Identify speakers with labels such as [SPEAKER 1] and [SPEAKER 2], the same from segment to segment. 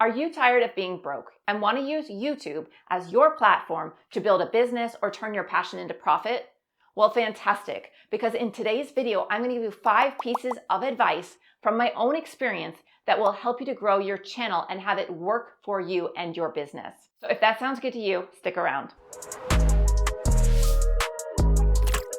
[SPEAKER 1] Are you tired of being broke and want to use YouTube as your platform to build a business or turn your passion into profit? Well, fantastic, because in today's video, I'm going to give you 5 pieces of advice from my own experience that will help you to grow your channel and have it work for you and your business. So if that sounds good to you, stick around.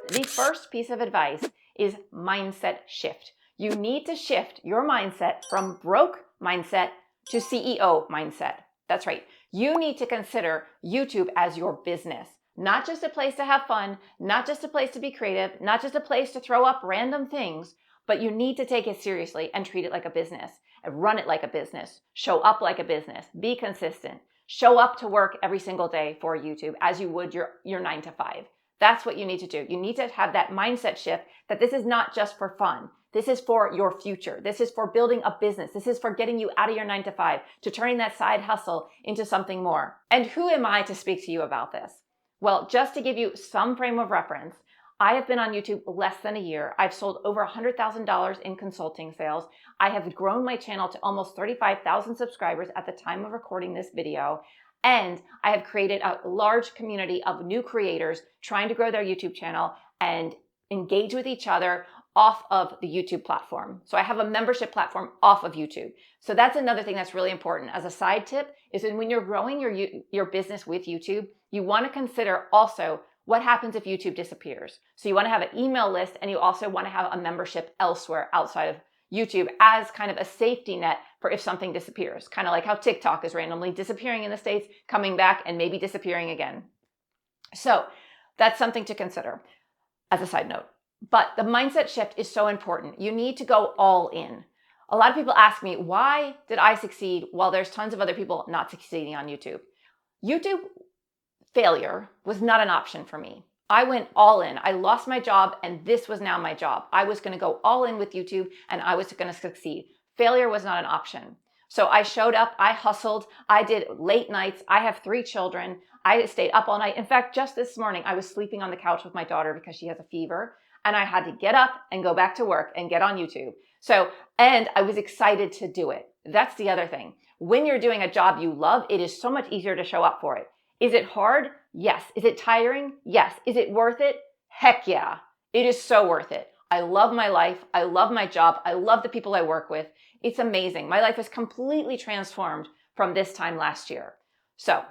[SPEAKER 1] The first piece of advice is mindset shift. You need to shift your mindset from broke mindset to CEO mindset. That's right. You need to consider YouTube as your business, not just a place to have fun, not just a place to be creative, not just a place to throw up random things, but you need to take it seriously and treat it like a business and run it like a business, show up like a business, be consistent, show up to work every single day for YouTube as you would your 9 to 5. That's what you need to do. You need to have that mindset shift that this is not just for fun. This is for your future. This is for building a business. This is for getting you out of your 9 to 5 to turning that side hustle into something more. And who am I to speak to you about this? Well, just to give you some frame of reference, I have been on YouTube less than a year. I've sold over $100,000 in consulting sales. I have grown my channel to almost 35,000 subscribers at the time of recording this video. And I have created a large community of new creators trying to grow their YouTube channel and engage with each other off of the YouTube platform. So I have a membership platform off of YouTube. So that's another thing that's really important. As a side tip is that when you're growing your business with YouTube, you want to consider also what happens if YouTube disappears. So you want to have an email list, and you also want to have a membership elsewhere outside of YouTube as kind of a safety net for if something disappears. Kind of like how TikTok is randomly disappearing in the States, coming back and maybe disappearing again. So that's something to consider as a side note. But the mindset shift is so important. You need to go all in. A lot of people ask me, why did I succeed while there's tons of other people not succeeding on YouTube? YouTube failure was not an option for me. I went all in. I lost my job, and this was now my job. I was going to go all in with YouTube, and I was going to succeed. Failure was not an option. So I showed up, I hustled, I did late nights. I have 3 children. I stayed up all night. In fact, just this morning, I was sleeping on the couch with my daughter because she has a fever. And I had to get up and go back to work and get on YouTube. And I was excited to do it. That's the other thing. When you're doing a job you love, it is so much easier to show up for it. Is it hard? Yes. Is it tiring? Yes. Is it worth it? Heck yeah. It is so worth it. I love my life. I love my job. I love the people I work with. It's amazing. My life is completely transformed from this time last year. So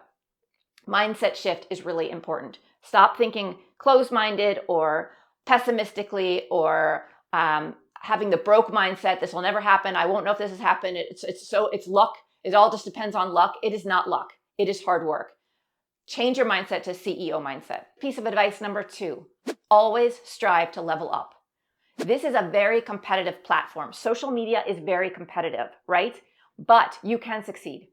[SPEAKER 1] mindset shift is really important. Stop thinking closed-minded or pessimistically or having the broke mindset. This will never happen. I won't know if this has happened. It's luck. It all just depends on luck. It is not luck. It is hard work. Change your mindset to CEO mindset. Piece of advice number 2, always strive to level up. This is a very competitive platform. Social media is very competitive, right? But you can succeed.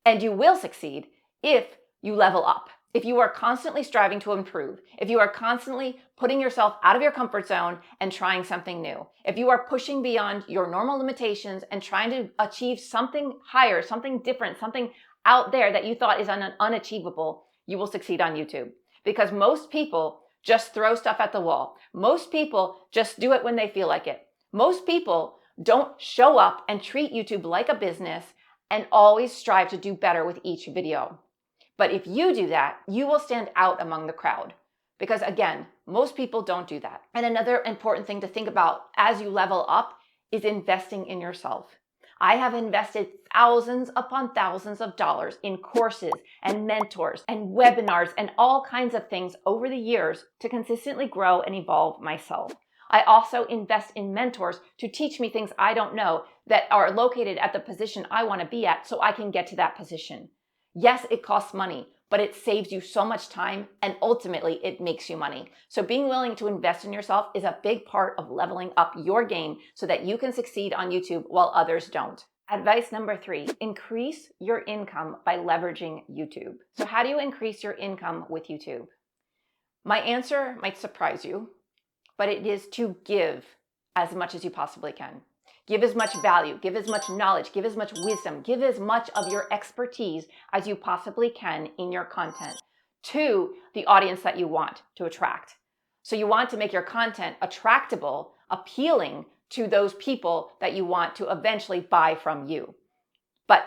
[SPEAKER 1] And you will succeed if you level up. If you are constantly striving to improve, if you are constantly putting yourself out of your comfort zone and trying something new, if you are pushing beyond your normal limitations and trying to achieve something higher, something different, something out there that you thought is unachievable, you will succeed on YouTube. Because most people just throw stuff at the wall. Most people just do it when they feel like it. Most people don't show up and treat YouTube like a business and always strive to do better with each video. But if you do that, you will stand out among the crowd. Because again, most people don't do that. And another important thing to think about as you level up is investing in yourself. I have invested thousands upon thousands of dollars in courses and mentors and webinars and all kinds of things over the years to consistently grow and evolve myself. I also invest in mentors to teach me things I don't know that are located at the position I want to be at so I can get to that position. Yes, it costs money, but it saves you so much time, and ultimately it makes you money. So being willing to invest in yourself is a big part of leveling up your game so that you can succeed on YouTube while others don't. Advice number 3, increase your income by leveraging YouTube. So how do you increase your income with YouTube? My answer might surprise you, but it is to give as much as you possibly can. Give as much value, give as much knowledge, give as much wisdom, give as much of your expertise as you possibly can in your content to the audience that you want to attract. So you want to make your content attractable, appealing to those people that you want to eventually buy from you. But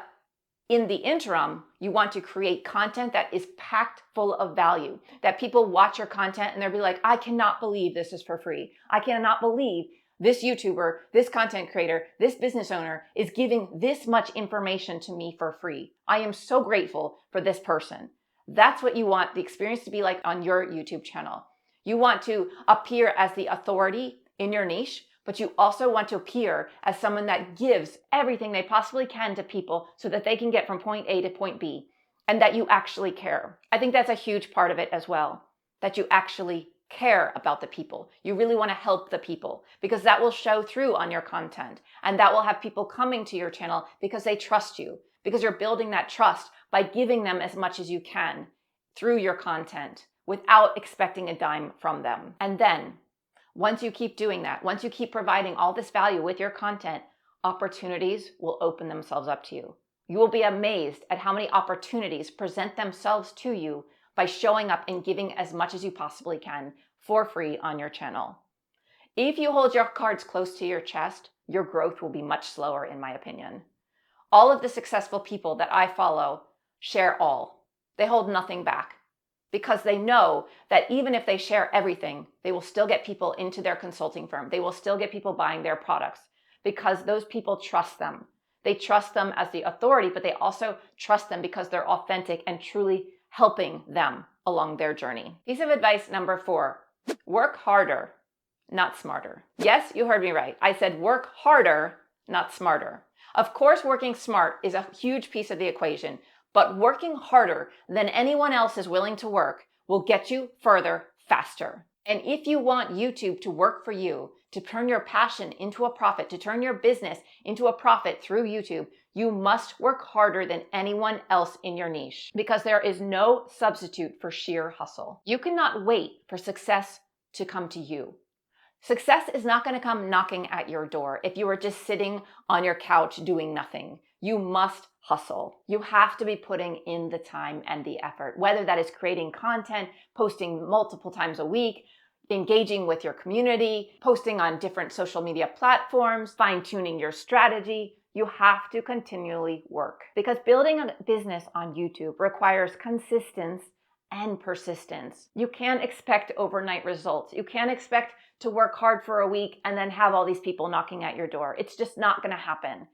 [SPEAKER 1] In the interim, you want to create content that is packed full of value, that people watch your content and they'll be like, I cannot believe this is for free. I cannot believe this YouTuber, this content creator, this business owner is giving this much information to me for free. I am so grateful for this person. That's what you want the experience to be like on your YouTube channel. You want to appear as the authority in your niche, but you also want to appear as someone that gives everything they possibly can to people so that they can get from point A to point B, and that you actually care. I think that's a huge part of it as well, that you actually care about the people. You really want to help the people, because that will show through on your content, and that will have people coming to your channel because they trust you, because you're building that trust by giving them as much as you can through your content without expecting a dime from them. And then once you keep doing that, once you keep providing all this value with your content, opportunities will open themselves up to you. You will be amazed at how many opportunities present themselves to you by showing up and giving as much as you possibly can for free on your channel. If you hold your cards close to your chest, your growth will be much slower, in my opinion. All of the successful people that I follow share all. They hold nothing back, because they know that even if they share everything, they will still get people into their consulting firm. They will still get people buying their products because those people trust them. They trust them as the authority, but they also trust them because they're authentic and truly helping them along their journey. Piece of advice number 4, work harder, not smarter. Yes, you heard me right. I said work harder, not smarter. Of course, working smart is a huge piece of the equation, but working harder than anyone else is willing to work will get you further faster. And if you want YouTube to work for you, to turn your passion into a profit, to turn your business into a profit through YouTube, you must work harder than anyone else in your niche, because there is no substitute for sheer hustle. You cannot wait for success to come to you. Success is not going to come knocking at your door if you are just sitting on your couch doing nothing. You must hustle. You have to be putting in the time and the effort, whether that is creating content, posting multiple times a week, engaging with your community, posting on different social media platforms, fine-tuning your strategy. You have to continually work, because building a business on YouTube requires consistency and persistence. You can't expect overnight results. You can't expect to work hard for a week and then have all these people knocking at your door. It's just not going to happen.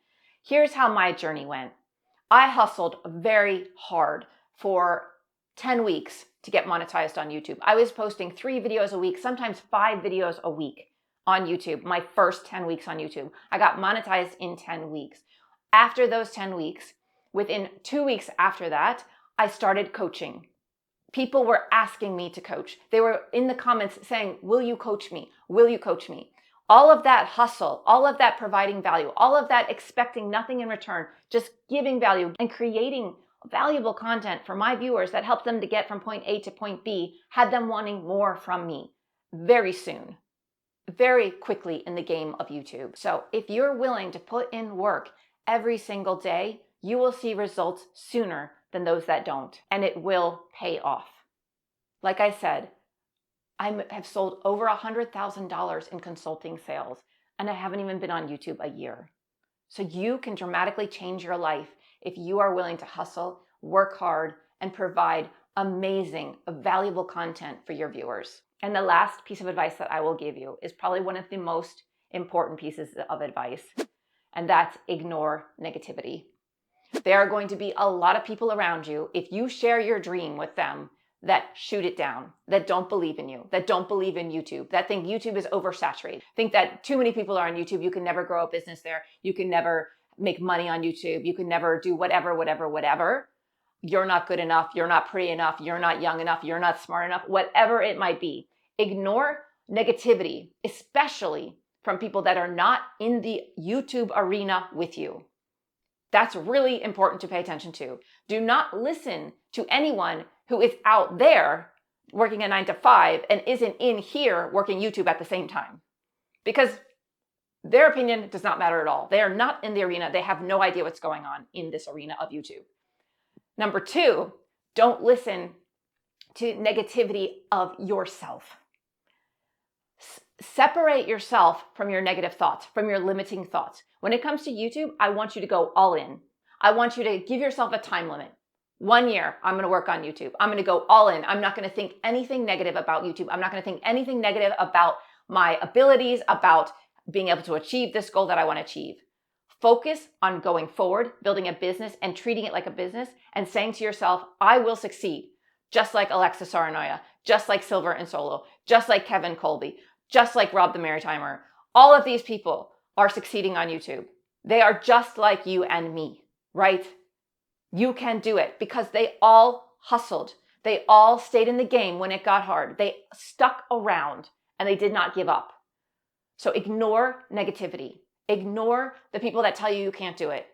[SPEAKER 1] Here's how my journey went. I hustled very hard for 10 weeks to get monetized on YouTube. I was posting 3 videos a week, sometimes 5 videos a week on YouTube, my first 10 weeks on YouTube. I got monetized in 10 weeks. After those 10 weeks, within 2 weeks after that, I started coaching. People were asking me to coach. They were in the comments saying, will you coach me? Will you coach me? All of that hustle, all of that providing value, all of that expecting nothing in return, just giving value and creating valuable content for my viewers that helped them to get from point A to point B, had them wanting more from me very soon, very quickly in the game of YouTube. So if you're willing to put in work every single day, you will see results sooner than those that don't, and it will pay off. Like I said, I have sold over $100,000 in consulting sales, and I haven't even been on YouTube a year. So you can dramatically change your life if you are willing to hustle, work hard, and provide amazing, valuable content for your viewers. And the last piece of advice that I will give you is probably one of the most important pieces of advice, and that's ignore negativity. There are going to be a lot of people around you, if you share your dream with them, that shoot it down, that don't believe in you, that don't believe in YouTube, that think YouTube is oversaturated, think that too many people are on YouTube, you can never grow a business there, you can never make money on YouTube, you can never do whatever. You're not good enough, you're not pretty enough, you're not young enough, you're not smart enough, whatever it might be. Ignore negativity, especially from people that are not in the YouTube arena with you. That's really important to pay attention to. Do not listen to anyone who is out there working a 9 to 5 and isn't in here working YouTube at the same time, because their opinion does not matter at all. They are not in the arena. They have no idea what's going on in this arena of YouTube. Number 2, don't listen to negativity of yourself. Separate yourself from your negative thoughts, from your limiting thoughts. When it comes to YouTube, I want you to go all in. I want you to give yourself a time limit. 1 year, I'm going to work on YouTube. I'm going to go all in. I'm not going to think anything negative about YouTube. I'm not going to think anything negative about my abilities, about being able to achieve this goal that I want to achieve. Focus on going forward, building a business and treating it like a business and saying to yourself, I will succeed. Just like Alexa Saarenoja, just like Silver and Solo, just like Kevin Colby, just like Rob the Maritimer. All of these people are succeeding on YouTube. They are just like you and me, right? You can do it because they all hustled. They all stayed in the game when it got hard. They stuck around and they did not give up. So ignore negativity. Ignore the people that tell you you can't do it,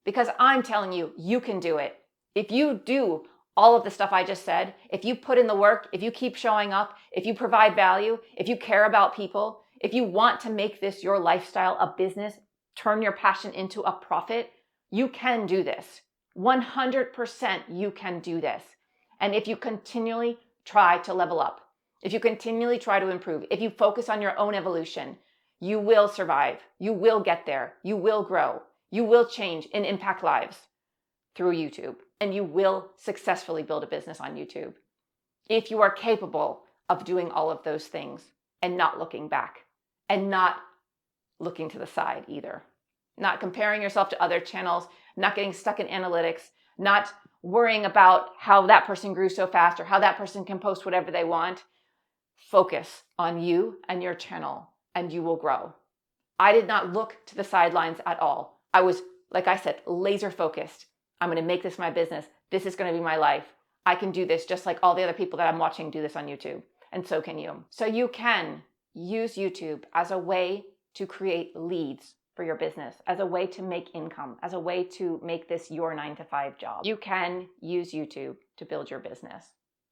[SPEAKER 1] because I'm telling you, you can do it. If you do all of the stuff I just said, if you put in the work, if you keep showing up, if you provide value, if you care about people, if you want to make this your lifestyle, a business, turn your passion into a profit, you can do this. 100% you can do this. And if you continually try to level up, if you continually try to improve, if you focus on your own evolution, you will survive. You will get there. You will grow. You will change and impact lives through YouTube. And you will successfully build a business on YouTube if you are capable of doing all of those things and not looking back and not looking to the side either. Not comparing yourself to other channels, not getting stuck in analytics, not worrying about how that person grew so fast or how that person can post whatever they want. Focus on you and your channel and you will grow. I did not look to the sidelines at all. I was, like I said, laser focused. I'm going to make this my business. This is going to be my life. I can do this just like all the other people that I'm watching do this on YouTube. And so can you. So you can use YouTube as a way to create leads for your business, as a way to make income, as a way to make this your 9-to-5 job. You can use YouTube to build your business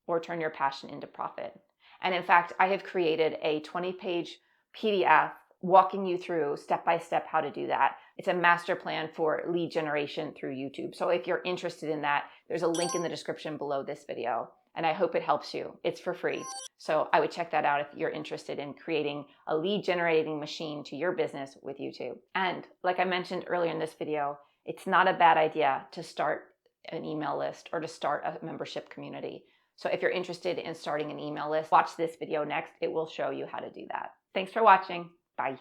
[SPEAKER 1] or turn your passion into profit. And in fact, I have created a 20-page PDF walking you through step-by-step how to do that. It's a master plan for lead generation through YouTube. So if you're interested in that, there's a link in the description below this video. And I hope it helps you. It's for free. So I would check that out if you're interested in creating a lead generating machine to your business with YouTube. And like I mentioned earlier in this video, it's not a bad idea to start an email list or to start a membership community. So if you're interested in starting an email list, watch this video next. It will show you how to do that. Thanks for watching. Bye.